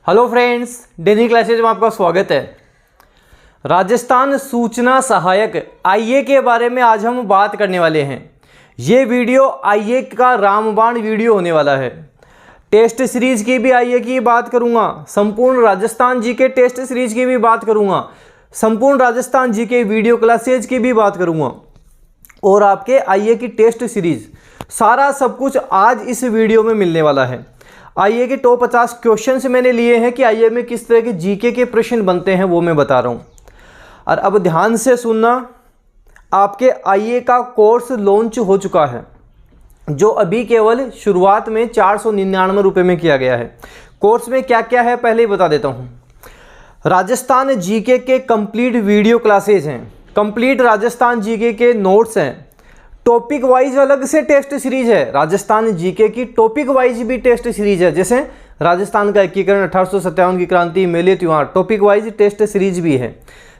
Hello friends, daily classes में आपका स्वागत है। राजस्थान सूचना सहायक आईए के बारे में आज हम बात करने वाले हैं। ये वीडियो आईए का रामबाण वीडियो होने वाला है। टेस्ट सीरीज की भी आईए की बात करूंगा, संपूर्ण राजस्थान जी के टेस्ट सीरीज की भी बात करूंगा, संपूर्ण राजस्थान जी के वीडियो क्लासेज की भी बात करूंगा और आपके आईए की टेस्ट सीरीज, सारा सब कुछ आज इस वीडियो में मिलने वाला है। आईए के टॉप 50 क्वेश्चन मैंने लिए हैं कि आईए में किस तरह के जीके के प्रश्न बनते हैं वो मैं बता रहा हूँ। और अब ध्यान से सुनना, आपके आईए का कोर्स लॉन्च हो चुका है जो अभी केवल शुरुआत में 499 रुपये में किया गया है। कोर्स में क्या क्या है पहले ही बता देता हूँ। राजस्थान जीके के कंप्लीट वीडियो क्लासेज हैं, कंप्लीट राजस्थान जीके के नोट्स हैं, टॉपिक वाइज अलग से टेस्ट सीरीज है। राजस्थान जीके की टॉपिक वाइज भी टेस्ट सीरीज है, जैसे राजस्थान का एकीकरण, 1857 की क्रांति, मेले त्योहार, टॉपिक वाइज टेस्ट सीरीज भी है।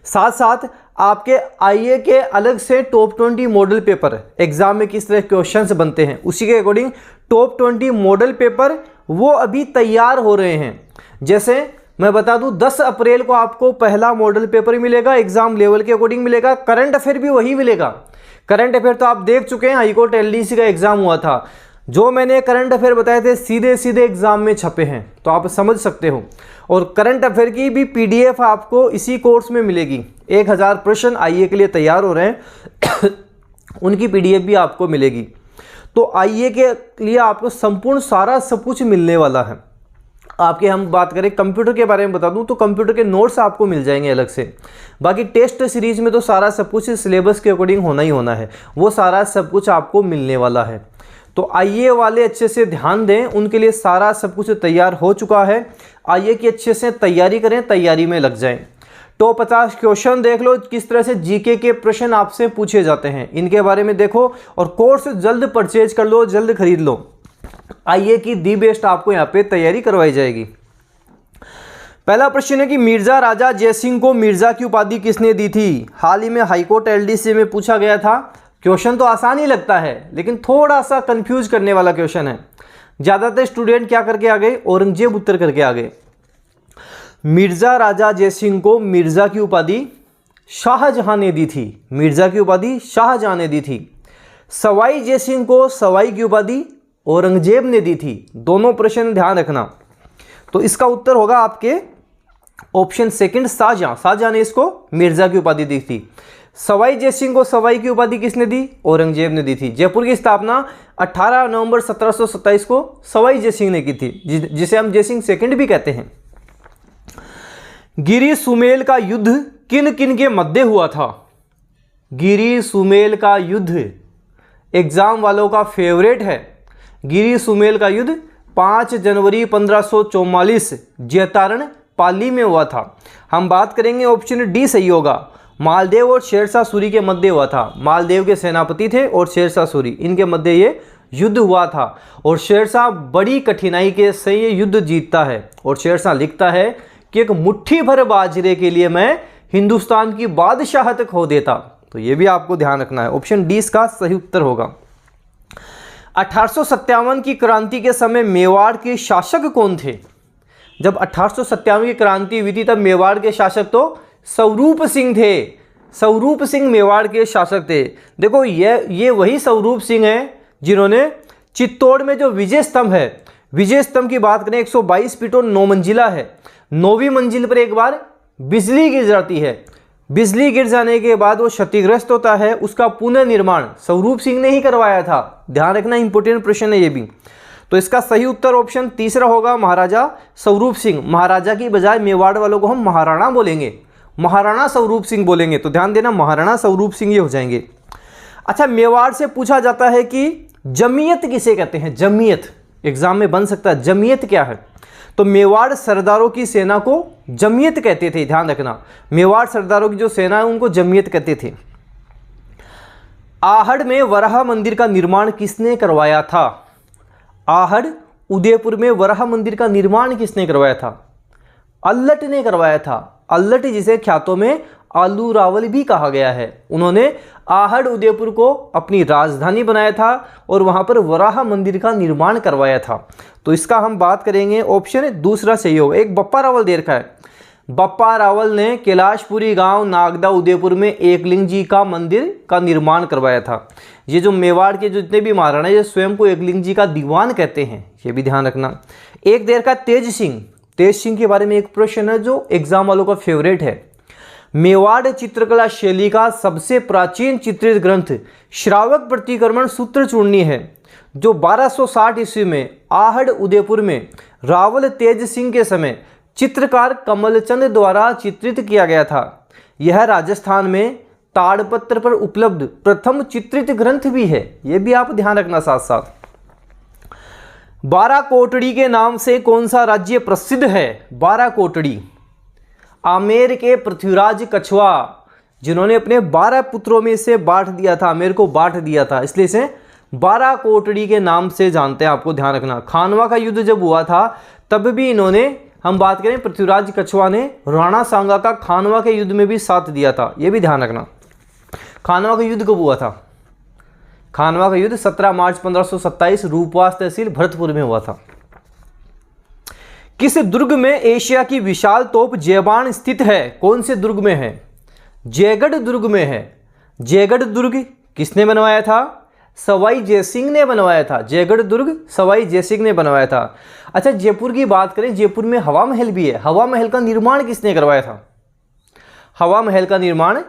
साथ साथ आपके आईए के अलग से टॉप 20 मॉडल पेपर, एग्जाम में किस तरह क्वेश्चंस बनते हैं उसी के अकॉर्डिंग टॉप 20 मॉडल पेपर वो अभी तैयार हो रहे हैं। जैसे मैं बता दूं, 10 अप्रैल को आपको पहला मॉडल पेपर मिलेगा, एग्जाम लेवल के अकॉर्डिंग मिलेगा। करंट अफेयर भी वही मिलेगा। करंट अफेयर तो आप देख चुके हैं, हाईकोर्ट एलडीसी का एग्जाम हुआ था, जो मैंने करंट अफेयर बताए थे सीधे सीधे एग्जाम में छपे हैं, तो आप समझ सकते हो। और करंट अफेयर की भी पीडीएफ आपको इसी कोर्स में मिलेगी। 1000 प्रश्न आईए के लिए तैयार हो रहे हैं उनकी पीडीएफ भी आपको मिलेगी। तो आईए के लिए आपको संपूर्ण सारा सब कुछ मिलने वाला है। आपके हम बात करें कंप्यूटर के बारे में बता दूं तो कंप्यूटर के नोट्स आपको मिल जाएंगे अलग से। बाकी टेस्ट सीरीज में तो सारा सब कुछ सिलेबस के अकॉर्डिंग होना ही होना है, वो सारा सब कुछ आपको मिलने वाला है। तो आईए वाले अच्छे से ध्यान दें, उनके लिए सारा सब कुछ तैयार हो चुका है। आईए की अच्छे से तैयारी करें, तैयारी में लग जाएं। टॉप 50 क्वेश्चन देख लो, किस तरह से जीके के प्रश्न आपसे पूछे जाते हैं, इनके बारे में देखो। और कोर्स जल्द परचेज कर लो, जल्द खरीद लो। आईए की दी बेस्ट आपको यहाँ पे तैयारी करवाई जाएगी। पहला प्रश्न है कि मिर्जा राजा जयसिंह को मिर्जा की उपाधि किसने दी थी? हाल ही में हाईकोर्ट एलडीसी में पूछा गया था। क्वेश्चन तो आसान ही लगता है, लेकिन थोड़ा सा कंफ्यूज करने वाला क्वेश्चन है। ज्यादातर स्टूडेंट क्या करके आ गए? औरंगजेब उत्तर करके आ गए। मिर्जा राजा जयसिंह को मिर्जा की उपाधि शाहजहां ने दी थी। मिर्जा की उपाधि शाहजहां ने दी थी। सवाई जयसिंह को सवाई की उपाधि औरंगजेब ने दी थी। दोनों प्रश्न ध्यान रखना। तो इसका उत्तर होगा आपके ऑप्शन सेकंड, शाहजहां। शाहजहां ने इसको मिर्जा की उपाधि दी थी। सवाई जयसिंह को सवाई की उपाधि किसने दी? औरंगजेब ने दी थी। जयपुर की स्थापना 18 नवंबर 1727 को सवाई जयसिंह ने की थी, जिसे हम जयसिंह सेकंड भी कहते हैं। गिरी सुमेल का युद्ध किन किन के मध्य हुआ था? गिरी सुमेल का युद्ध एग्जाम वालों का फेवरेट है। गिरी सुमेल का युद्ध 5 जनवरी 1544 जैतारण पाली में हुआ था। हम बात करेंगे, ऑप्शन डी सही होगा। मालदेव और शेरशाह सूरी के मध्य हुआ था। मालदेव के सेनापति थे और शेरशाह सूरी, इनके मध्य ये युद्ध हुआ था। और शेरशाह बड़ी कठिनाई के से ये युद्ध जीतता है। और शेरशाह लिखता है कि एक मुट्ठी भर बाजरे के लिए मैं हिंदुस्तान की बादशाहत खो देता। तो ये भी आपको ध्यान रखना है। ऑप्शन डी इसका सही उत्तर होगा। 1857 की क्रांति के समय मेवाड़ के शासक कौन थे? जब 1857 की क्रांति हुई थी तब मेवाड़ के शासक तो स्वरूप सिंह थे। स्वरूप सिंह मेवाड़ के शासक थे। देखो ये वही स्वरूप सिंह हैं जिन्होंने चित्तौड़ में जो विजय स्तंभ है, विजय स्तंभ की बात करें 122 फीट और 9 मंजिला है। 9वीं मंजिल पर एक बार बिजली गिर जाती है। बिजली गिर जाने के बाद वो क्षतिग्रस्त होता है, उसका पुनर्निर्माण स्वरूप सिंह ने ही करवाया था। ध्यान रखना, इंपोर्टेंट प्रश्न है ये भी। तो इसका सही उत्तर ऑप्शन तीसरा होगा, महाराजा स्वरूप सिंह। महाराजा की बजाय मेवाड़ वालों को हम महाराणा बोलेंगे, महाराणा स्वरूप सिंह बोलेंगे। तो ध्यान देना, महाराणा स्वरूप सिंह ये हो जाएंगे। अच्छा, मेवाड़ से पूछा जाता है कि जमीयत किसे कहते हैं? जमीयत एग्जाम में बन सकता है। जमीयत क्या है? तो मेवाड़ सरदारों की सेना को जमीयत कहते थे। ध्यान रखना, मेवाड़ सरदारों की जो सेना है उनको जमीयत कहते थे। आहड़ में वराह मंदिर का निर्माण किसने करवाया था? आहड़ उदयपुर में वराह मंदिर का निर्माण किसने करवाया था? अल्लट ने करवाया था। अल्लट जिसे ख्यातों में आलू रावल भी कहा गया है। उन्होंने आहड़ उदयपुर को अपनी राजधानी बनाया था और वहाँ पर वराह मंदिर का निर्माण करवाया था। तो इसका हम बात करेंगे, ऑप्शन दूसरा सही होगा। एक बप्पा रावल दे रखा है। बप्पा रावल ने कैलाशपुरी गांव नागदा उदयपुर में एकलिंग जी का मंदिर का निर्माण करवाया था। ये जो मेवाड़ के जो जितने भी महाराणा ये स्वयं को एकलिंग जी का दीवान कहते हैं, ये भी ध्यान रखना। एक देर का तेज सिंह के बारे में एक प्रश्न है जो एग्जाम वालों का फेवरेट है। मेवाड़ चित्रकला शैली का सबसे प्राचीन चित्रित ग्रंथ श्रावक प्रतिक्रमण सूत्र चूर्णी है, जो 1260 ईस्वी में आहड़ उदयपुर में रावल तेज सिंह के समय चित्रकार कमलचंद द्वारा चित्रित किया गया था। यह राजस्थान में ताड़पत्र पर उपलब्ध प्रथम चित्रित ग्रंथ भी है, यह भी आप ध्यान रखना साथ साथ। बाराकोटड़ी के नाम से कौन सा राज्य प्रसिद्ध है? बाराकोटड़ी आमेर के पृथ्वीराज कछवा, जिन्होंने अपने 12 पुत्रों में से बांट दिया था, आमेर को बांट दिया था, इसलिए इसे बाराकोटड़ी के नाम से जानते हैं। आपको ध्यान रखना, खानवा का युद्ध जब हुआ था तब भी इन्होंने, हम बात करें पृथ्वीराज कछवा ने राणा सांगा का खानवा के युद्ध में भी साथ दिया था, यह भी ध्यान रखना। खानवा का युद्ध कब हुआ था? खानवा का युद्ध 17 मार्च 1527 रूपवास तहसील भरतपुर में हुआ था। किस दुर्ग में एशिया की विशाल तोप जयबान स्थित है? कौन से दुर्ग में है? जयगढ़ दुर्ग में है। जयगढ़ दुर्ग किसने बनवाया था? सवाई जयसिंह ने बनवाया था। जयगढ़ दुर्ग सवाई जयसिंह ने बनवाया था। अच्छा, जयपुर की बात करें, जयपुर में हवा महल भी है। हवा महल का निर्माण किसने करवाया था? हवा महल का निर्माण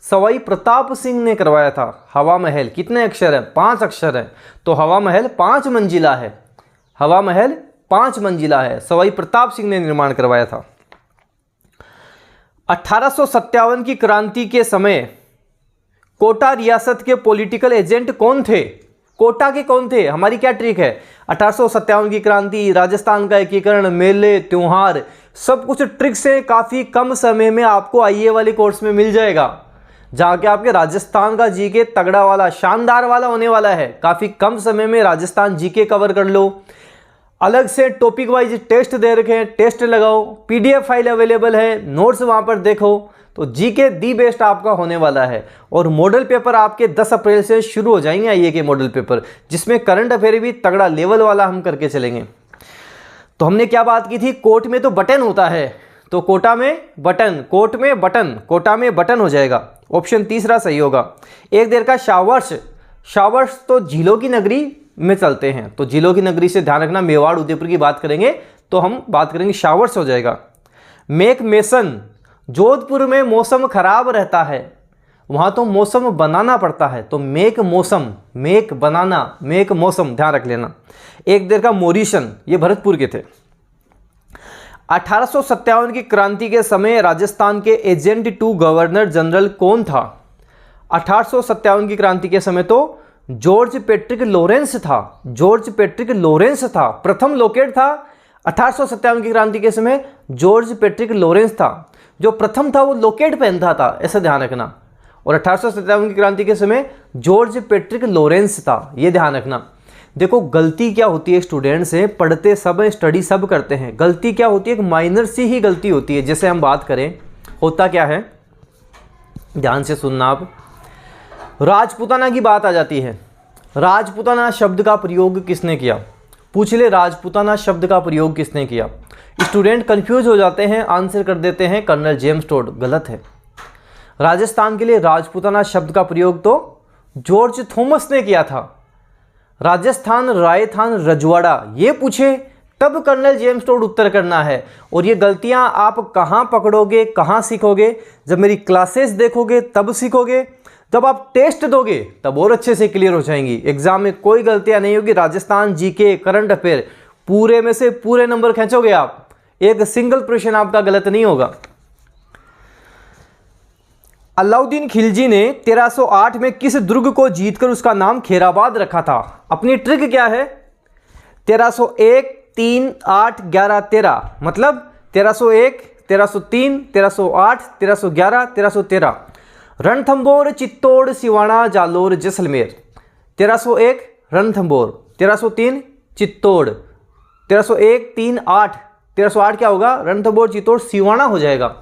सवाई प्रताप सिंह ने करवाया था। हवा महल कितने अक्षर है? 5 अक्षर है। तो हवा महल 5 मंजिला है। हवा महल 5 मंजिला है, सवाई प्रताप सिंह ने निर्माण करवाया था। 1857 की क्रांति के समय कोटा रियासत के पॉलिटिकल एजेंट कौन थे? कोटा के कौन थे? हमारी क्या ट्रिक है? 1857 की क्रांति, राजस्थान का एकीकरण, मेले त्योहार, सब कुछ ट्रिक से काफ़ी कम समय में आपको आईए वाले कोर्स में मिल जाएगा, जहाँ के आपके राजस्थान का जीके तगड़ा वाला शानदार वाला होने वाला है। काफ़ी कम समय में राजस्थान जीके कवर कर लो। अलग से टॉपिक वाइज टेस्ट दे रखे हैं, टेस्ट लगाओ, पीडीएफ फाइल अवेलेबल है, नोट्स वहाँ पर देखो। तो जीके दी बेस्ट आपका होने वाला है। और मॉडल पेपर आपके 10 अप्रैल से शुरू हो जाएंगे आईए के मॉडल पेपर, जिसमें करंट अफेयर भी तगड़ा लेवल वाला हम करके चलेंगे। तो हमने क्या बात की थी? कोट में तो बटन होता है, तो कोटा में बटन, कोट में बटन, कोटा में बटन हो जाएगा। ऑप्शन तीसरा सही होगा। एक देर का शावर्स, शावर्स तो झीलों की नगरी में चलते हैं, तो झीलों की नगरी से ध्यान रखना, मेवाड़ उदयपुर की बात करेंगे तो हम बात करेंगे शावर्स हो जाएगा। मेक मेसन, जोधपुर में मौसम खराब रहता है, वहाँ तो मौसम बनाना पड़ता है, तो मेक मौसम, मेक बनाना, मेक मौसम, ध्यान रख लेना। एक देर का मोरिशन, ये भरतपुर के थे। 1857 की क्रांति के समय राजस्थान के एजेंट टू गवर्नर जनरल कौन था? 1857 की क्रांति के समय तो जॉर्ज पैट्रिक लॉरेंस था। जॉर्ज पैट्रिक लॉरेंस था, प्रथम लोकेट था। 1857 की क्रांति के समय जॉर्ज पैट्रिक लॉरेंस था, जो प्रथम था वो लोकेट पहनता था, ऐसा ध्यान रखना। और 1857 की क्रांति के समय जॉर्ज पैट्रिक लॉरेंस था, ये ध्यान रखना। देखो गलती क्या होती है स्टूडेंट से, पढ़ते सब हैं, स्टडी सब करते हैं, गलती क्या होती है? एक माइनर सी ही गलती होती है। जैसे हम बात करें, होता क्या है, ध्यान से सुनना आप। राजपूताना की बात आ जाती है। राजपूताना शब्द का प्रयोग किसने किया? पूछ ले, राजपूताना शब्द का प्रयोग किसने किया? स्टूडेंट कंफ्यूज हो जाते हैं, आंसर कर देते हैं कर्नल जेम्स टोड, गलत है। राजस्थान के लिए राजपूताना शब्द का प्रयोग तो जॉर्ज थॉमस ने किया था। राजस्थान, रायथान, रजवाड़ा, ये पूछे तब कर्नल जेम्स टोड उत्तर करना है। और ये गलतियां आप कहाँ पकड़ोगे, कहाँ सीखोगे? जब मेरी क्लासेस देखोगे तब सीखोगे, जब आप टेस्ट दोगे तब और अच्छे से क्लियर हो जाएंगी। एग्जाम में कोई गलतियां नहीं होगी। राजस्थान, जीके, करंट अफेयर पूरे में से पूरे नंबर खींचोगे आप, एक सिंगल प्रश्न आपका गलत नहीं होगा। अलाउद्दीन खिलजी ने 1308 में किस दुर्ग को जीतकर उसका नाम खैराबाद रखा था? अपनी ट्रिक क्या है? 1301, 3, 8, 11, 13, मतलब 1301, 1303, 1308, 1311, 1313। रणथंभौर, चित्तौड़, सिवाना, जालोर, जैसलमेर। 1301 रणथंभौर, 1303 चित्तौड़, 1301, 3, 8, 1308 क्या होगा? रणथंभौर, चित्तौड़, सिवाना हो जाएगा।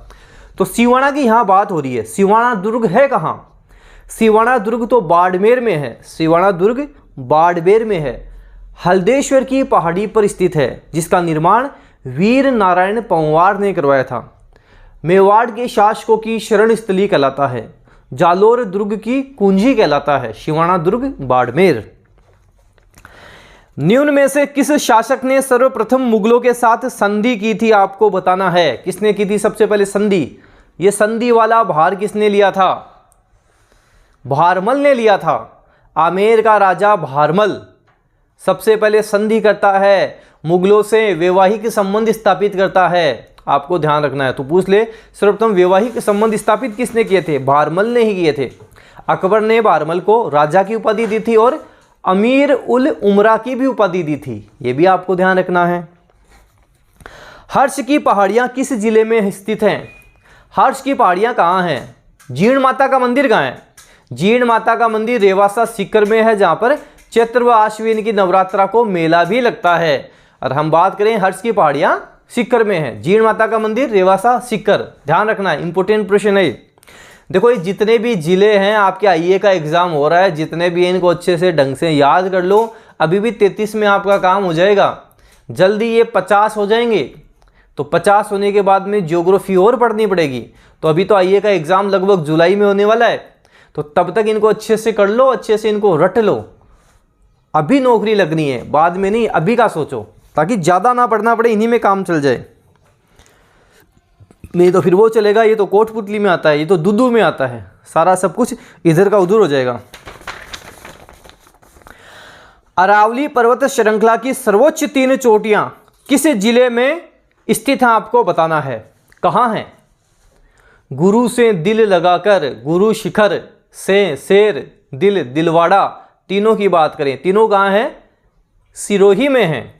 तो सिवाना की यहाँ बात हो रही है। सिवाना दुर्ग है कहाँ? सिवाना दुर्ग तो बाड़मेर में है। सिवाना दुर्ग बाड़मेर में है, हल्देश्वर की पहाड़ी पर स्थित है, जिसका निर्माण वीर नारायण पंवार ने करवाया था। मेवाड़ के शासकों की शरण स्थली कहलाता है। जालोर दुर्ग की कुंजी कहलाता है। सिवाना दुर्ग बाड़मेर। निम्न में से किस शासक ने सर्वप्रथम मुगलों के साथ संधि की थी? आपको बताना है किसने की थी सबसे पहले संधि। ये संधि वाला भार किसने लिया था? भारमल ने लिया था। आमेर का राजा भारमल सबसे पहले संधि करता है, मुगलों से वैवाहिक संबंध स्थापित करता है। आपको ध्यान रखना है, तो पूछ ले सर्वप्रथम वैवाहिक संबंध स्थापित किसने किए थे? भारमल ने ही किए थे। अकबर ने भारमल को राजा की उपाधि दी थी और अमीर उल उमरा की भी उपाधि दी थी, ये भी आपको ध्यान रखना है। हर्ष की पहाड़ियां किस जिले में स्थित हैं? हर्ष की पहाड़ियां कहाँ हैं? जीर्ण माता का मंदिर कहाँ है? जीर्ण माता का मंदिर रेवासा सीकर में है, जहाँ पर चैत्र व आश्विन की नवरात्रा को मेला भी लगता है। और हम बात करें हर्ष की पहाड़ियां सीकर में है। जीर्ण माता का मंदिर रेवासा सीकर, ध्यान रखना है, इंपोर्टेंट प्रश्न है। देखो ये जितने भी जिले हैं, आपके आईए का एग्जाम हो रहा है, जितने भी इनको अच्छे से ढंग से याद कर लो। अभी भी 33 में आपका काम हो जाएगा, जल्दी ये 50 हो जाएंगे। तो 50 होने के बाद में ज्योग्राफी और पढ़नी पड़ेगी। तो अभी तो आईए का एग्जाम लगभग जुलाई में होने वाला है, तो तब तक इनको अच्छे से कर लो, अच्छे से इनको रट लो। अभी नौकरी लगनी है, बाद में नहीं, अभी का सोचो, ताकि ज़्यादा ना पढ़ना पड़े, इन्हीं में काम चल जाए। नहीं तो फिर वो चलेगा, ये तो कोटपुतली में आता है, ये तो दुदू में आता है, सारा सब कुछ इधर का उधर हो जाएगा। अरावली पर्वत श्रृंखला की सर्वोच्च 3 चोटियां किस जिले में स्थित हैं? आपको बताना है। कहाँ हैं? गुरु से दिल लगाकर, गुरु शिखर से शेर, दिल, दिलवाड़ा, तीनों की बात करें, तीनों कहाँ हैं? सिरोही में हैं।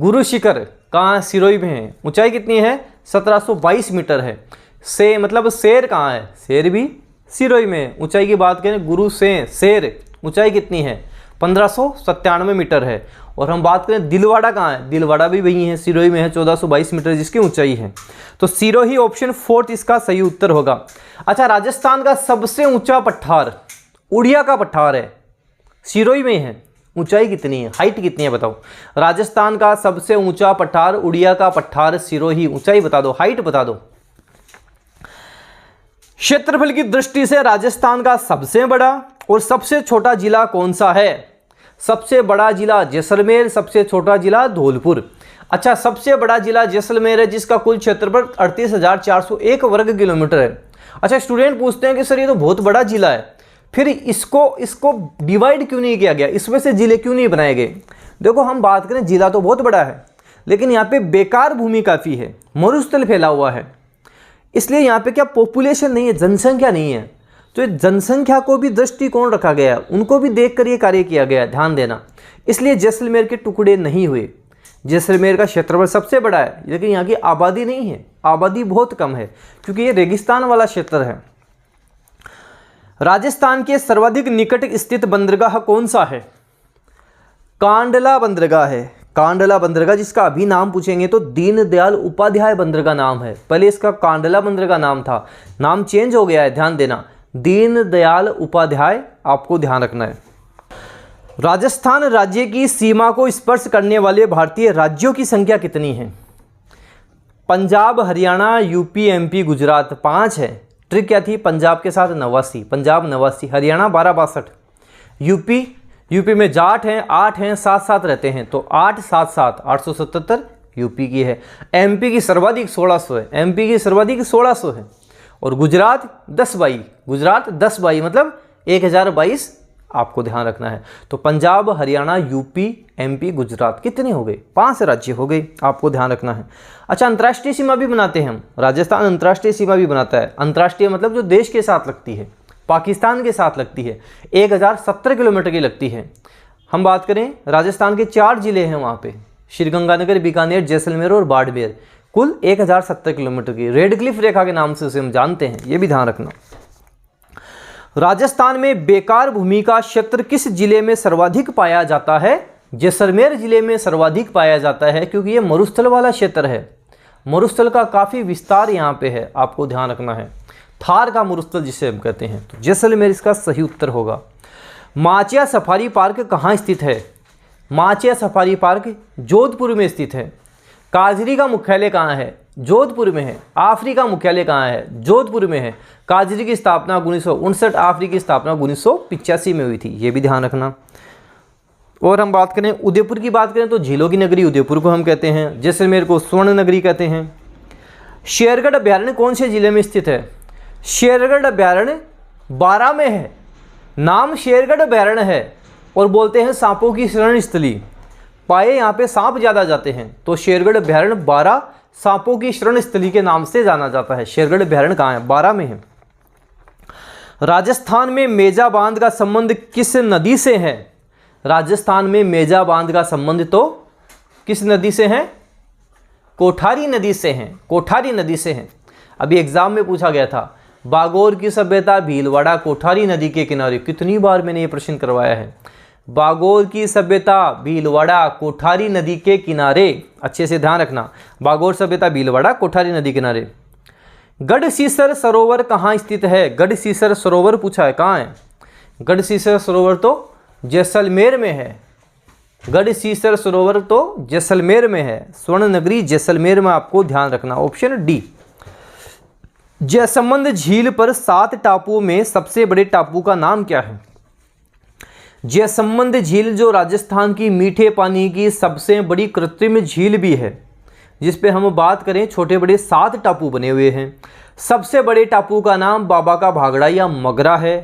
गुरु शिखर कहाँ? सिरोही में है। ऊंचाई कितनी है? 1722 मीटर है। से मतलब शेर कहाँ है? शेर भी सिरोही में है। ऊंचाई की बात करें, गुरु से शेर ऊंचाई कितनी है? 1597 मीटर है। और हम बात करें दिलवाड़ा कहाँ है? दिलवाड़ा भी वही है, सिरोही में है, 1422 मीटर जिसकी ऊंचाई है। तो सिरोही ऑप्शन 4 इसका सही उत्तर होगा। अच्छा, राजस्थान का सबसे ऊंचा पठार उड़िया का पठार है, सिरोही में है। ऊंचाई कितनी है? हाइट कितनी है बताओ? राजस्थान का सबसे ऊंचा पठार उड़िया का पठार सिरोही। ऊंचाई बता दो, हाइट बता दो। क्षेत्रफल की दृष्टि से राजस्थान का सबसे बड़ा और सबसे छोटा जिला कौन सा है? सबसे बड़ा जिला जैसलमेर, सबसे छोटा जिला धौलपुर। अच्छा, सबसे बड़ा जिला जैसलमेर है, जिसका कुल क्षेत्रफल 38,401 वर्ग किलोमीटर है। अच्छा, स्टूडेंट पूछते हैं कि सर ये तो बहुत बड़ा जिला है, फिर इसको डिवाइड क्यों नहीं किया गया, इसमें से जिले क्यों नहीं बनाए गए? देखो हम बात करें, जिला तो बहुत बड़ा है, लेकिन यहाँ पे बेकार भूमि काफ़ी है, मरुस्थल फैला हुआ है, इसलिए यहाँ पे क्या पॉपुलेशन नहीं है, जनसंख्या नहीं है। तो जनसंख्या को भी दृष्टिकोण रखा गया है, उनको भी देख कर ये कार्य किया गया है, ध्यान देना। इसलिए जैसलमेर के टुकड़े नहीं हुए। जैसलमेर का क्षेत्रफल सबसे बड़ा है, लेकिन यहाँ की आबादी नहीं है, आबादी बहुत कम है, क्योंकि ये रेगिस्तान वाला क्षेत्र है। राजस्थान के सर्वाधिक निकट स्थित बंदरगाह कौन सा है? कांडला बंदरगाह है। कांडला बंदरगाह, जिसका अभी नाम पूछेंगे तो दीनदयाल उपाध्याय बंदरगाह नाम है। पहले इसका कांडला बंदरगाह नाम था, नाम चेंज हो गया है, ध्यान देना, दीनदयाल उपाध्याय, आपको ध्यान रखना है। राजस्थान राज्य की सीमा को स्पर्श करने वाले भारतीय राज्यों की संख्या कितनी है? Punjab, Haryana, UP, MP, Gujarat. 5 है। ट्रिक क्या थी? पंजाब के साथ 89, पंजाब 89, हरियाणा 1262, यूपी में जाट हैं 8 हैं, 7 रहते हैं, तो 8 7 7 877 यूपी की है। एमपी की सर्वाधिक 1600 है, एमपी की सर्वाधिक 1600 है। और गुजरात 1022, गुजरात 1022 मतलब 1022, आपको ध्यान रखना है। तो पंजाब, हरियाणा, यूपी, एमपी, गुजरात कितने हो गए? 5 राज्य हो गए, आपको ध्यान रखना है। अच्छा, अंतर्राष्ट्रीय सीमा भी बनाते हैं हम, राजस्थान अंतर्राष्ट्रीय सीमा भी बनाता है। अंतर्राष्ट्रीय मतलब जो देश के साथ लगती है, पाकिस्तान के साथ लगती है, 1070 किलोमीटर की लगती है। हम बात करें, राजस्थान के 4 जिले हैं वहाँ पे, श्रीगंगानगर, बीकानेर, जैसलमेर और बाड़मेर, कुल 1070 किलोमीटर की। रेड क्लिफ रेखा के नाम से उसे हम जानते हैं, ये भी ध्यान रखना। राजस्थान में बेकार भूमि का क्षेत्र किस जिले में सर्वाधिक पाया जाता है? जैसलमेर जिले में सर्वाधिक पाया जाता है, क्योंकि ये मरुस्थल वाला क्षेत्र है। मरुस्थल का काफ़ी विस्तार यहाँ पे है, आपको ध्यान रखना है। थार का मरुस्थल जिसे हम कहते हैं, तो जैसलमेर इसका सही उत्तर होगा। माचिया सफारी पार्क कहाँ स्थित है? माचिया सफारी पार्क जोधपुर में स्थित है। काजरी का मुख्यालय कहाँ है? जोधपुर में है। आफरी का मुख्यालय कहाँ है? जोधपुर में है। काजरी की स्थापना 1959, आफरी की स्थापना 1985 में हुई थी, ये भी ध्यान रखना। और हम बात करें उदयपुर की, बात करें तो झीलों की नगरी उदयपुर को हम कहते हैं। जैसलमेर को स्वर्ण नगरी कहते हैं। शेरगढ़ अभ्यारण्य कौन से जिले में स्थित है? शेरगढ़ अभ्यारण्य बारां में है। नाम शेरगढ़ अभ्यारण्य है और बोलते हैं सांपों की शरण स्थली, पाए यहाँ पे सांप ज़्यादा जाते हैं, तो शेरगढ़ अभ्यारण्य बारां सांपों की शरण स्थली के नाम से जाना जाता है। शेरगढ़ अभ्यारण्य कहाँ है? बारां में है। राजस्थान में मेजा बांध का संबंध किस नदी से है? राजस्थान में मेजा बांध का संबंध तो किस नदी से है? कोठारी नदी से है। कोठारी नदी से है। अभी एग्जाम में पूछा गया था, बागोर की सभ्यता भीलवाड़ा कोठारी नदी के किनारे। कितनी बार मैंने ये प्रश्न करवाया है। बागोर की सभ्यता भीलवाड़ा कोठारी नदी के किनारे, अच्छे से ध्यान रखना। बागोर सभ्यता भीलवाड़ा कोठारी नदी किनारे। गढ़सीसर सरोवर कहाँ स्थित है? गढ़सीसर सरोवर पूछा है, कहाँ है? गढ़सीसर सरोवर तो जैसलमेर में है। गढ़सीसर सरोवर तो जैसलमेर में है। स्वर्ण नगरी जैसलमेर में आपको ध्यान रखना, ऑप्शन डी। जयसंबंध झील पर 7 टापुओं में सबसे बड़े टापू का नाम क्या है? जयसंबंध झील जो राजस्थान की मीठे पानी की सबसे बड़ी कृत्रिम झील भी है, जिस पे हम बात करें छोटे बड़े 7 टापू बने हुए हैं। सबसे बड़े टापू का नाम बाबा का भागड़ा या मगरा है।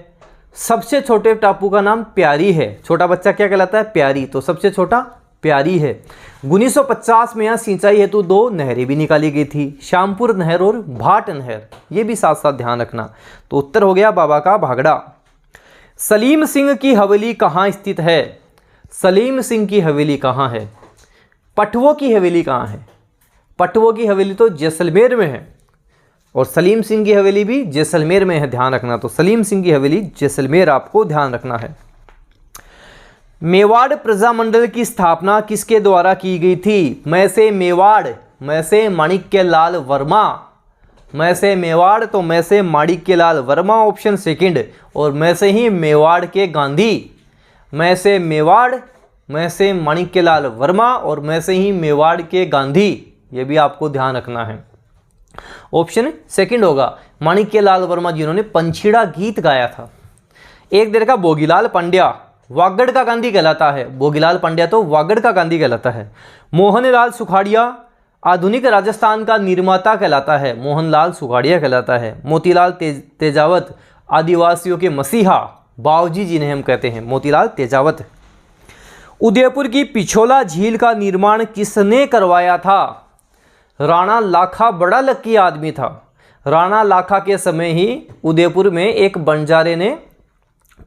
सबसे छोटे टापू का नाम प्यारी है। छोटा बच्चा क्या कहलाता है? प्यारी। तो सबसे छोटा प्यारी है। 1950 में यहाँ सिंचाई हेतु 2 नहरें भी निकाली गई थी, श्यामपुर नहर और भाट नहर, ये भी साथ साथ ध्यान रखना। तो उत्तर हो गया बाबा का भागड़ा। सलीम सिंह की हवेली कहाँ स्थित है? सलीम सिंह की हवेली कहाँ है? पटवों की हवेली कहाँ है? पटवों की हवेली तो जैसलमेर में है और सलीम सिंह की हवेली भी जैसलमेर में है, ध्यान रखना। तो सलीम सिंह की हवेली जैसलमेर आपको ध्यान रखना है। मेवाड़ प्रजामंडल की स्थापना किसके द्वारा की गई थी? मैं से मेवाड़, मैं से माणिक्यलाल वर्मा। मैं से मेवाड़ तो मैं से माणिक्यलाल वर्मा, ऑप्शन सेकंड। और मैं से ही मेवाड़ के गांधी। मैं से मेवाड़, मैं से माणिक्यलाल वर्मा और मैं से ही मेवाड़ के गांधी, ये भी आपको ध्यान रखना है। ऑप्शन सेकंड होगा माणिक्यलाल वर्मा, जिन्होंने पंछीड़ा गीत गाया था। एक देर का भोगीलाल पांड्या वागड़ का गांधी कहलाता है। भोगीलाल पांड्या तो वागड़ का गांधी कहलाता है। मोहनलाल सुखाड़िया आधुनिक राजस्थान का निर्माता कहलाता है। मोहनलाल सुखाड़िया कहलाता है। मोतीलाल तेजावत आदिवासियों के मसीहा, बावजी जिन्हें हम कहते हैं, मोतीलाल तेजावत। उदयपुर की पिछोला झील का निर्माण किसने करवाया था? राणा लाखा बड़ा लकी आदमी था। राणा लाखा के समय ही उदयपुर में एक बंजारे ने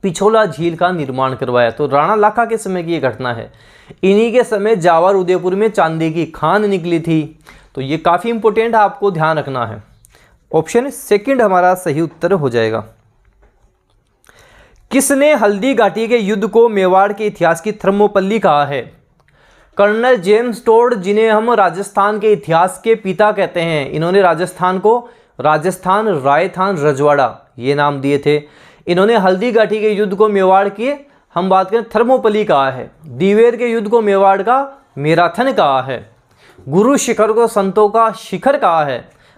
पिछोला झील का निर्माण करवाया। तो राणा लाखा के समय की ये घटना है। इन्हीं के समय जावर उदयपुर में चांदी की खान निकली थी। तो ये काफ़ी इंपॉर्टेंट आपको ध्यान रखना है। ऑप्शन सेकंड हमारा सही उत्तर हो जाएगा। किसने हल्दी घाटी के युद्ध को मेवाड़ के इतिहास की थर्मोपल्ली कहा है? कर्नल जेम्स टोड, जिन्हें हम राजस्थान के इतिहास के पिता कहते हैं। इन्होंने राजस्थान को राजस्थान रायथान रजवाड़ा ये नाम दिए थे। इन्होंने हल्दी घाटी के युद्ध को मेवाड़ की हम बात करें थर्मोपल्ली कहा है। दीवेर के युद्ध को मेवाड़ का मैराथन कहा है। गुरु शिखर को संतों का शिखर कहा है।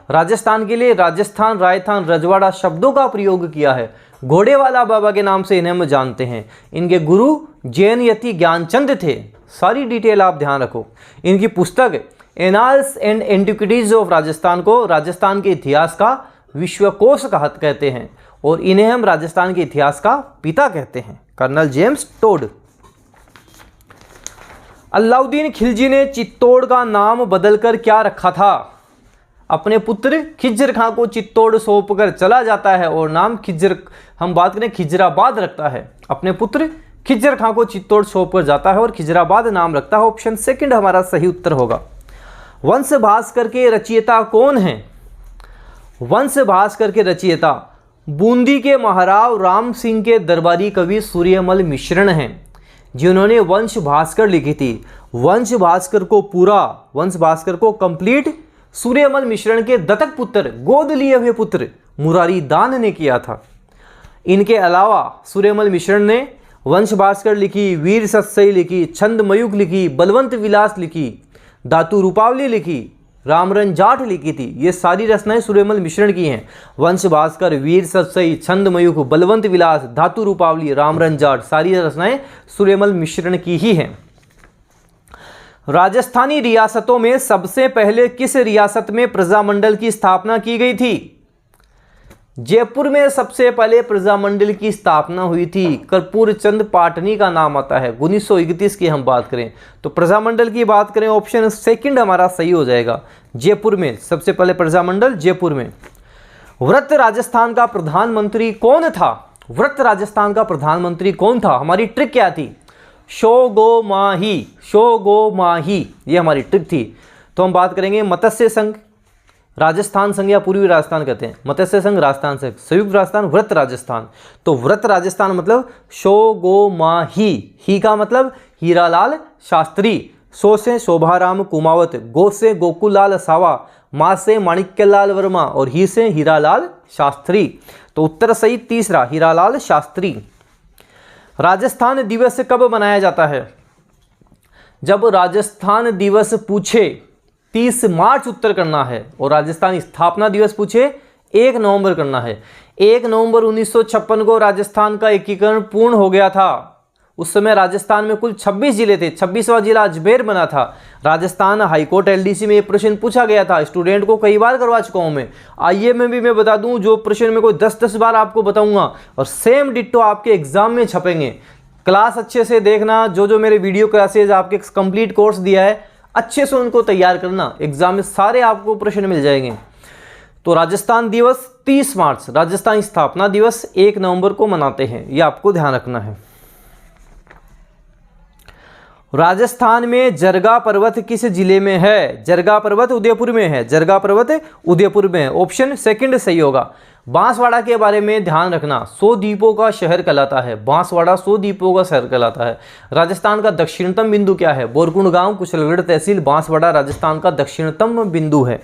राजस्थान के लिए राजस्थान रायथान रजवाड़ा शब्दों का प्रयोग किया है। घोड़ेवाला बाबा के नाम से इन्हें हम जानते हैं। इनके गुरु जैन यति ज्ञानचंद थे। सारी डिटेल आप ध्यान रखो। इनकी पुस्तक annals and antiquities of Rajasthan को राजस्थान के इतिहास का विश्वकोश कहते हैं और इन्हें हम राजस्थान के इतिहास का पिता कहते हैं, Colonel James Tod. Alauddin Khilji ने चित्तौड़ का नाम बदलकर क्या रखा था? अपने पुत्र खिज्र खां को चित्तौड़ सौंप कर चला जाता है और नाम खिज्र, हम बात करें खिजराबाद रखता है। अपने पुत्र खिज्र खां को चित्तौड़ सौंप कर जाता है और खिजराबाद नाम रखता है। ऑप्शन सेकंड हमारा सही उत्तर होगा। वंश भास्कर के रचयिता कौन हैं? वंश भास्कर के रचयिता बूंदी के महाराव राम सिंह के दरबारी कवि सूर्यमल मिश्रण हैं, जिन्होंने वंश भास्कर लिखी थी। वंश भास्कर को कंप्लीट सूर्यमल मिश्रण के दत्तक पुत्र, गोद लिए हुए पुत्र मुरारी दान ने किया था। इनके अलावा सूर्यमल मिश्रण ने वंश भास्कर लिखी, वीर सत्सई लिखी, छंदमयुग लिखी, बलवंत विलास लिखी, धातु रूपावली लिखी, रामरन जाट लिखी थी। ये सारी रचनाएं सूर्यमल मिश्रण की हैं। वंश भास्कर, वीर सत्सई, छंदमयुग, बलवंत विलास, धातु रूपावली, रामरन जाट, सारी रचनाएं सूर्यमल मिश्रण की ही हैं। राजस्थानी रियासतों में सबसे पहले किस रियासत में प्रजामंडल की स्थापना की गई थी? जयपुर में सबसे पहले प्रजामंडल की स्थापना हुई थी। कर्पूर चंद पाटनी का नाम आता है। 1931 की हम बात करें तो प्रजामंडल की बात करें, ऑप्शन सेकंड हमारा सही हो जाएगा। जयपुर में सबसे पहले प्रजामंडल जयपुर में। व्रत राजस्थान का प्रधानमंत्री कौन था? व्रत राजस्थान का प्रधानमंत्री कौन था? हमारी ट्रिक क्या थी? शो गो माही, शो गो माही, ये हमारी ट्रिक थी। तो हम बात करेंगे मत्स्य संघ, राजस्थान संघ या पूर्वी राजस्थान कहते हैं, मत्स्य संघ, राजस्थान संघ, संयुक्त राजस्थान, व्रत राजस्थान। तो व्रत राजस्थान मतलब शो गो माही, ही का मतलब हीरालाल शास्त्री, सो से शोभाराम कुमावत, गो से गोकुललाल सावा, मा से माणिक्यलाल वर्मा और ही से हीरालाल शास्त्री। तो उत्तर सही तीसरा, हीरालाल शास्त्री। राजस्थान दिवस कब मनाया जाता है? जब राजस्थान दिवस पूछे 30 मार्च उत्तर करना है और राजस्थान स्थापना दिवस पूछे 1 नवंबर करना है। 1 नवंबर 1956 को राजस्थान का एकीकरण पूर्ण हो गया था। उस समय राजस्थान में कुल 26 जिले थे, 26वां जिला अजमेर बना था। राजस्थान हाईकोर्ट एलडीसी में ये प्रश्न पूछा गया था, स्टूडेंट को कई बार करवा चुका हूं मैं। आइए में भी मैं बता दूं, जो प्रश्न में कोई 10-10 बार आपको बताऊंगा और सेम डिट्टो आपके एग्जाम में छपेंगे। क्लास अच्छे से देखना, जो मेरे वीडियो क्लासेज आपके कंप्लीट कोर्स दिया है अच्छे से उनको तैयार करना, एग्जाम में सारे आपको प्रश्न मिल जाएंगे। तो राजस्थान दिवस 30 मार्च, राजस्थान स्थापना दिवस 1 नवंबर को मनाते हैं, ये आपको ध्यान रखना है। राजस्थान में जरगा पर्वत किस जिले में है? जरगा पर्वत उदयपुर में है। जरगा पर्वत उदयपुर में है, ऑप्शन सेकंड सही होगा। बांसवाड़ा के बारे में ध्यान रखना, 100 द्वीपों का शहर कहलाता है। बांसवाड़ा 100 द्वीपों का शहर कहलाता है। राजस्थान का दक्षिणतम बिंदु क्या है? बोरकुंड गांव, कुशलगढ़ तहसील, बांसवाड़ा राजस्थान का दक्षिणतम बिंदु है।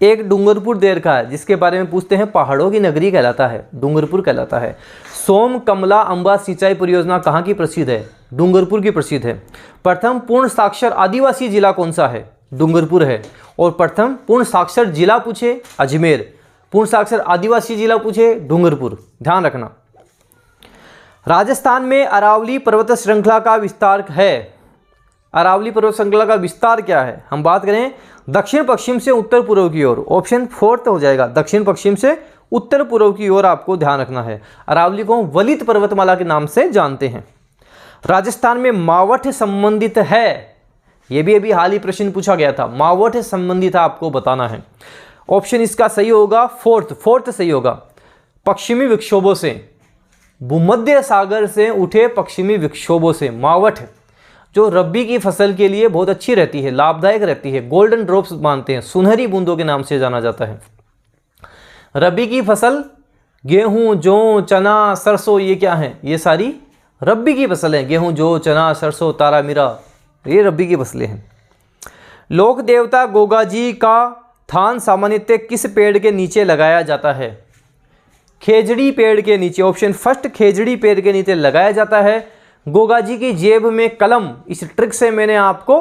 एक डूंगरपुर देर का है जिसके बारे में पूछते हैं, पहाड़ों की नगरी कहलाता है, डूंगरपुर कहलाता है। सोम कमला अंबा सिंचाई परियोजना कहाँ की प्रसिद्ध है? डूंगरपुर की प्रसिद्ध है। प्रथम पूर्ण साक्षर आदिवासी जिला कौन सा है? डूंगरपुर है। और प्रथम पूर्ण साक्षर जिला पूछे अजमेर, पूर्ण साक्षर आदिवासी जिला पूछे डूंगरपुर, ध्यान रखना। राजस्थान में अरावली पर्वत श्रृंखला का विस्तार है। अरावली पर्वत श्रृंखला का विस्तार क्या है? हम बात करें दक्षिण पश्चिम से उत्तर पूर्व की ओर, ऑप्शन 4 हो जाएगा। दक्षिण पश्चिम से उत्तर पूर्व की ओर आपको ध्यान रखना है। अरावली को वलित पर्वतमाला के नाम से जानते हैं। राजस्थान में मावठ संबंधित है, यह भी अभी हाल ही प्रश्न पूछा गया था। मावठ संबंधित आपको बताना है। ऑप्शन इसका सही होगा फोर्थ सही होगा। पश्चिमी विक्षोभों से, भूमध्य सागर से उठे पश्चिमी विक्षोभों से मावठ, जो रब्बी की फसल के लिए बहुत अच्छी रहती है, लाभदायक रहती है, गोल्डन ड्रॉप्स मानते हैं, सुनहरी बूंदों के नाम से जाना जाता है। रबी की फसल गेहूं, जौ, चना, सरसों, ये क्या है? ये सारी रब्बी की फसलें। गेहूं, जौ, चना, सरसों, तारा मीरा, ये रब्बी की फसलें हैं। लोक देवता गोगा जी का थान सामान्यतः किस पेड़ के नीचे लगाया जाता है? खेजड़ी पेड़ के नीचे, ऑप्शन फर्स्ट खेजड़ी पेड़ के नीचे लगाया जाता है। गोगा जी की जेब में कलम, इस ट्रिक से मैंने आपको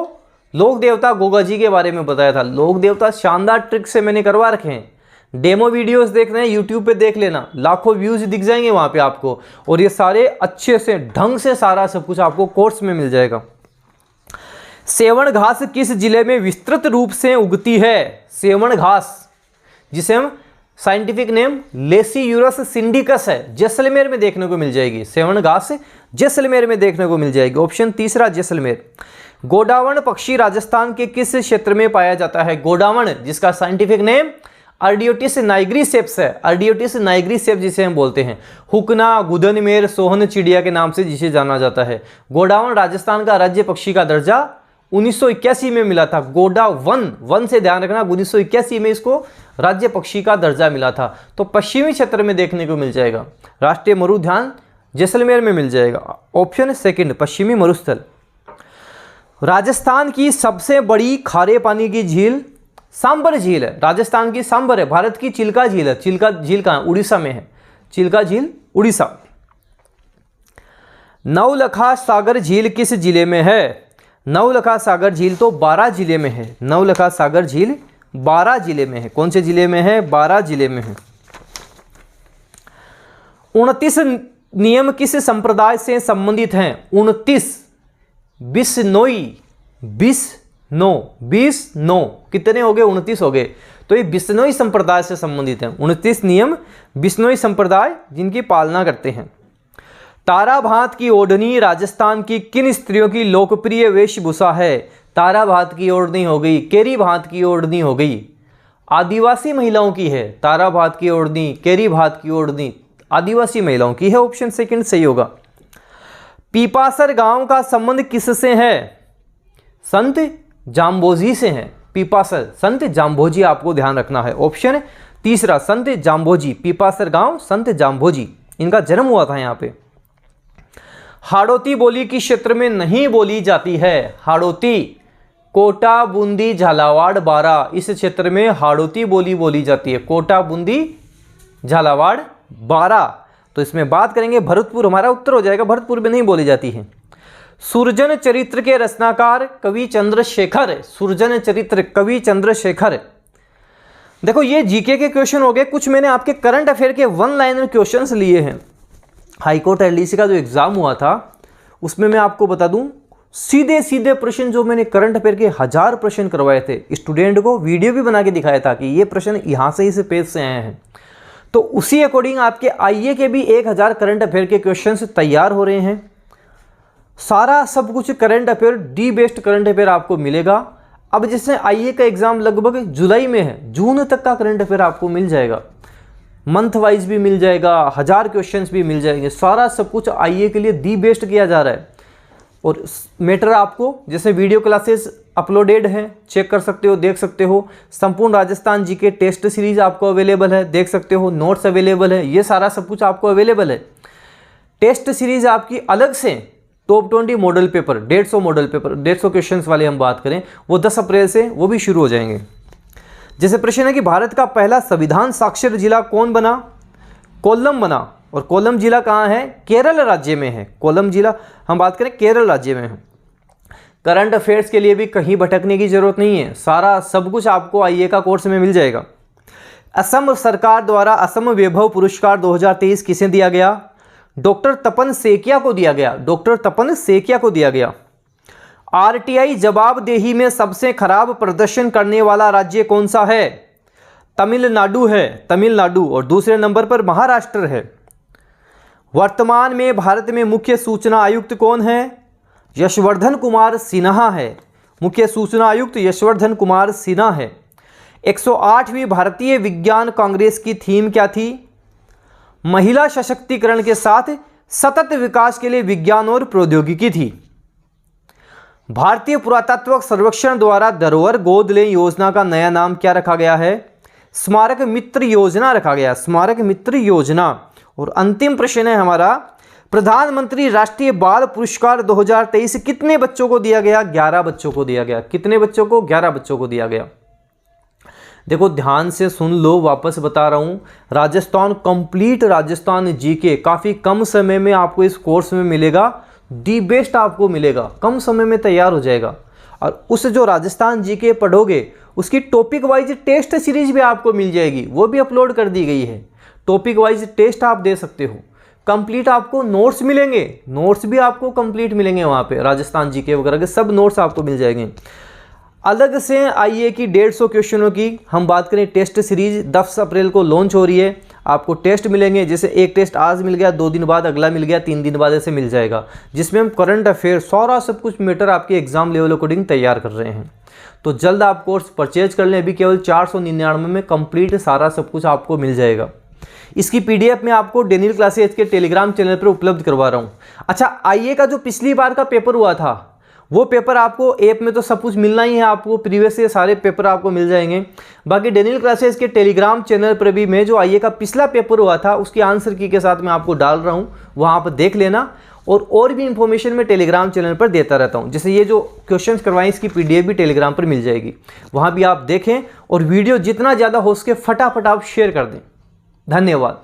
लोक देवता गोगा जी के बारे में बताया था। लोक देवता शानदार ट्रिक से मैंने करवा रखे हैं। डेमो वीडियोस देख रहे हैं यूट्यूब पे, देख लेना, लाखों व्यूज दिख जाएंगे वहां पे आपको। और ये सारे अच्छे से ढंग से सारा सब कुछ आपको कोर्स में मिल जाएगा। सेवण घास किस जिले में विस्तृत रूप से उगती है? सेवण घास, जिसे हम साइंटिफिक नेम लेसियूरस सिंडिकस है, जैसलमेर में देखने को मिल जाएगी। सेवण घास जैसलमेर में देखने को मिल जाएगी, ऑप्शन तीसरा जैसलमेर। गोडावण पक्षी राजस्थान के किस क्षेत्र में पाया जाता है? गोडावण, जिसका साइंटिफिक नेम अर्डियोटिस नाइग्रीसेप्स है। अर्डियोटिस नाइग्रीसेप्स जिसे हम बोलते हैं। हुकना, गुदनमेर, सोहन चिड़िया के नाम से जिसे जाना जाता है। गोडावण राजस्थान का राज्य पक्षी का दर्जा 1981 में मिला था। गोडा वन से ध्यान रखना, 1981 में इसको राज्य पक्षी का दर्जा मिला था। तो पश्चिमी क्षेत्र में देखने को मिल जाएगा। राष्ट्रीय मरुद्यान जैसलमेर में मिल जाएगा, ऑप्शन सेकंड पश्चिमी मरुस्थल। राजस्थान की सबसे बड़ी खारे पानी की झील सांबर झील है, राजस्थान की सांबर है। भारत की चिल्का झील है, चिल्का झील कहाँ? उड़ीसा में है, चिल्का झील उड़ीसा। नवलखा सागर झील किस जिले में है? नवलखा सागर झील तो बारां जिले में है। नवलखा सागर झील बारां जिले में है। कौन से जिले में है? बारां जिले में है। 29 नियम किस संप्रदाय से संबंधित हैं? 29 बिश्नोई कितने हो गए? 29 हो गए। तो ये बिश्नोई संप्रदाय से संबंधित हैं। 29 नियम बिश्नोई संप्रदाय जिनकी पालना करते हैं। ताराभात की ओढ़नी राजस्थान की किन स्त्रियों की लोकप्रिय वेशभूषा है? ताराभात की ओढ़नी हो गई, केरी भात की ओढ़नी हो गई, आदिवासी महिलाओं की है। ताराभात की ओढ़नी, केरी भात की ओढ़नी आदिवासी महिलाओं की है। ऑप्शन सेकंड सही होगा। पीपासर गांव का संबंध किससे है? संत जाम्बोजी से है। पीपासर संत जाम्बोजी, आपको ध्यान रखना है। ऑप्शन तीसरा संत जाम्बोजी, पीपासर गांव संत जाम्बोजी, इनका जन्म हुआ था यहाँ पे। हाड़ौती बोली किस क्षेत्र में नहीं बोली जाती है? हाड़ौती कोटा, बूंदी, झालावाड़, बारां, इस क्षेत्र में हाड़ौती बोली जाती है। कोटा, बूंदी, झालावाड़, बारां। तो इसमें बात करेंगे भरतपुर, हमारा उत्तर हो जाएगा। भरतपुर में नहीं बोली जाती है। सुरजन चरित्र के रचनाकार कवि चंद्रशेखर। सुरजन चरित्र कवि चंद्रशेखर। देखो ये जीके के क्वेश्चन हो गए। कुछ मैंने आपके करंट अफेयर के वन लाइनर क्वेश्चंस लिए हैं। हाईकोर्ट एलडीसी का जो एग्जाम हुआ था उसमें मैं आपको बता दूं, सीधे सीधे प्रश्न जो मैंने करंट अफेयर के 1000 प्रश्न करवाए थे स्टूडेंट को, वीडियो भी बना के दिखाया था कि ये प्रश्न यहाँ से इस पेज से आए हैं। तो उसी अकॉर्डिंग आपके आईए के भी 1000 करंट अफेयर के क्वेश्चंस तैयार हो रहे हैं। सारा सब कुछ current affair, D based current affair आपको मिलेगा। अब जैसे आईए का एग्जाम लगभग जुलाई में है, जून तक का करंट अफेयर आपको मिल जाएगा। मंथ वाइज भी मिल जाएगा, 1000 क्वेश्चंस भी मिल जाएंगे। सारा सब कुछ आईए के लिए दी बेस्ट किया जा रहा है। और मैटर आपको जैसे वीडियो क्लासेस अपलोडेड हैं, चेक कर सकते हो, देख सकते हो। संपूर्ण राजस्थान जी के टेस्ट सीरीज आपको अवेलेबल है, देख सकते हो। नोट्स अवेलेबल है, ये सारा सब कुछ आपको अवेलेबल है। टेस्ट सीरीज आपकी अलग से top 20 model paper, 150 model paper, 150 questions वाले हम बात करें, वो 10 अप्रैल से वो भी शुरू हो जाएंगे। जैसे प्रश्न है कि भारत का पहला संविधान साक्षर जिला कौन बना? कोल्लम बना। और कोल्लम जिला कहाँ है? केरल राज्य में है। कोल्लम जिला हम बात करें केरल राज्य में है। करंट अफेयर्स के लिए भी कहीं भटकने की जरूरत नहीं है, सारा सब कुछ आपको आईए का कोर्स में मिल जाएगा। असम सरकार द्वारा असम वैभव पुरस्कार 2023 किसे दिया गया? डॉक्टर तपन सेकिया को दिया गया। डॉक्टर तपन सेकिया को दिया गया। आरटीआई जवाबदेही में सबसे खराब प्रदर्शन करने वाला राज्य कौन सा है? तमिलनाडु है, तमिलनाडु। और दूसरे नंबर पर महाराष्ट्र है। वर्तमान में भारत में मुख्य सूचना आयुक्त कौन है? यशवर्धन कुमार सिन्हा है। मुख्य सूचना आयुक्त यशवर्धन कुमार सिन्हा है। 108वीं भारतीय विज्ञान कांग्रेस की थीम क्या थी? महिला सशक्तिकरण के साथ सतत विकास के लिए विज्ञान और प्रौद्योगिकी थी। भारतीय पुरातत्व सर्वेक्षण द्वारा धरोहर गोद लें योजना का नया नाम क्या रखा गया है? स्मारक मित्र योजना रखा गया। स्मारक मित्र योजना। और अंतिम प्रश्न है हमारा, प्रधानमंत्री राष्ट्रीय बाल पुरस्कार 2023 कितने बच्चों को दिया गया? 11 बच्चों को दिया गया। कितने बच्चों को? 11 बच्चों को दिया गया। देखो ध्यान से सुन लो, वापस बता रहा हूँ, राजस्थान कंप्लीट राजस्थान जीके काफ़ी कम समय में आपको इस कोर्स में मिलेगा। दी बेस्ट आपको मिलेगा, कम समय में तैयार हो जाएगा। और उस जो राजस्थान जीके पढ़ोगे उसकी टॉपिक वाइज टेस्ट सीरीज भी आपको मिल जाएगी, वो भी अपलोड कर दी गई है। टॉपिक वाइज टेस्ट आप दे सकते हो। कंप्लीट आपको नोट्स मिलेंगे, नोट्स भी आपको कंप्लीट मिलेंगे वहाँ पे। राजस्थान जीके वगैरह के सब नोट्स आपको मिल जाएंगे। अलग से आईए की 150 क्वेश्चनों की हम बात करें, टेस्ट सीरीज 10 अप्रैल को लॉन्च हो रही है। आपको टेस्ट मिलेंगे, जैसे एक टेस्ट आज मिल गया, 2 दिन बाद अगला मिल गया, 3 दिन बाद ऐसे मिल जाएगा, जिसमें हम करंट अफेयर सारा सब कुछ मैटर आपके एग्जाम लेवल अकॉर्डिंग तैयार कर रहे हैं। तो जल्द आप कोर्स परचेज कर लें। अभी केवल 499 में कंप्लीट सारा सब कुछ आपको मिल जाएगा। इसकी पीडीएफ में आपको डेनियल क्लासेज के टेलीग्राम चैनल पर उपलब्ध करवा रहा हूँ। अच्छा, आईए का जो पिछली बार का पेपर हुआ था वो पेपर आपको ऐप में तो सब कुछ मिलना ही है, आपको प्रीवियस से सारे पेपर आपको मिल जाएंगे। बाकी डेनियल क्लासेस के टेलीग्राम चैनल पर भी मैं जो आईए का पिछला पेपर हुआ था उसकी आंसर की के साथ मैं आपको डाल रहा हूँ, वहाँ पर देख लेना। और भी इंफॉर्मेशन मैं टेलीग्राम चैनल पर देता रहता हूँ, जैसे ये जो क्वेश्चंस करवाएं इसकी पीडीएफ भी टेलीग्राम पर मिल जाएगी, वहाँ भी आप देखें। और वीडियो जितना ज़्यादा हो सके फटाफट आप शेयर कर दें। धन्यवाद।